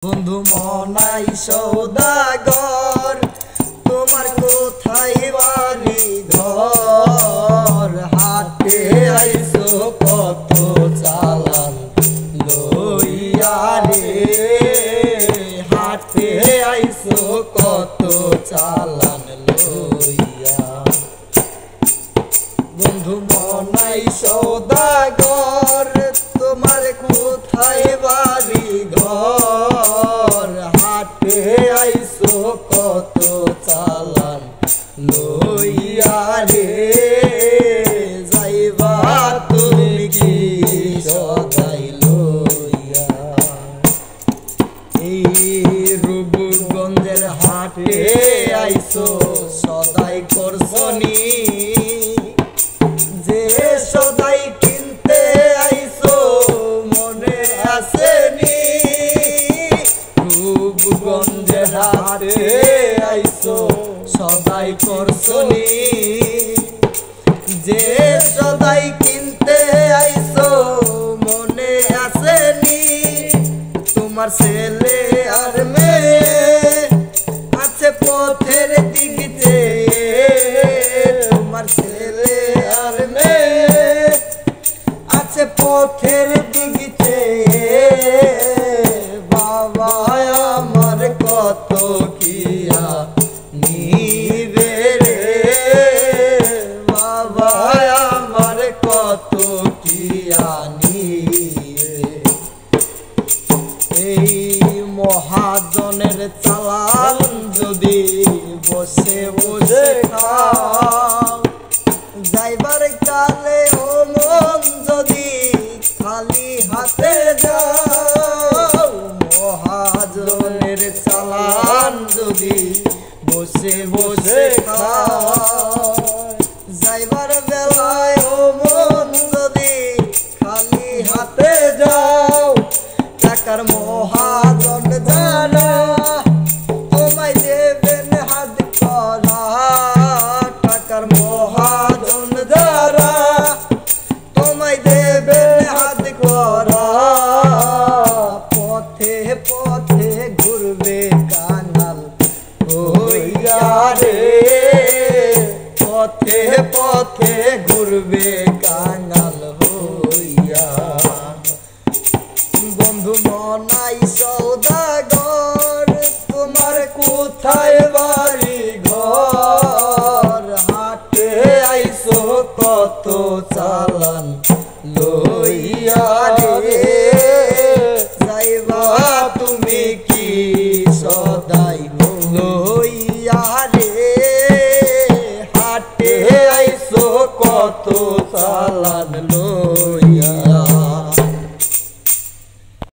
বন্ধু মনাই সৌদাগর তোমার কোথায় বাড়ি ঘর হাটে আইসো কত চালান লইয়া রে হাটে আইসো কত চালান লইয়া বন্ধু মনাই সৌদাগর তোমার কোথায় বাড়ি ঘর হাটে আইসো কত চালান লইয়া রে যাইবা তুমি কি সদাই লইয়া এই রূপগঞ্জের হাটে আইসো সদাই করছনি যে সদাই কিনতে আইসো মনে আসেনি রূপগঞ্জের হাটে আইসো সদাই করছনি যে সদাই কিনতে আইসো মনে আসেনি তোমার ছেলে আর মেয়ে আছে পথের দিকে তোমার ছেলে আর মেয়ে আছে পথের দিকে বাবা আমার কত কিয়া নিবে রে বাবা আমার কত কিয়া নিবে এই মহাজনের চালান যদি বসে বসে খাও যাইবার কালে ও মন যদি খালি হাতে যাও মহাজনের চালান যদি বসে বসে খাও যাইবার বেলায় ও মন যদি খালি হাতে যাও টাকার মহাজন জানা তোমায় দেবেন হাত করা টাকার মহাজন যারা তোমায় দেবেন হাত করা পথে পথে ঘুরবে কাঙাল হইয়া রে পথে পথে ঘুরবে কাঙাল হইয়া বন্ধু মনাই সৌদাগর তোমার কোথায় বাড়ি ঘর হাটে আইসো কত চালান লইয়া রে যাইবা তুমি কি সদাই লইয়া রে হাটে আইসো কত চালান লইয়া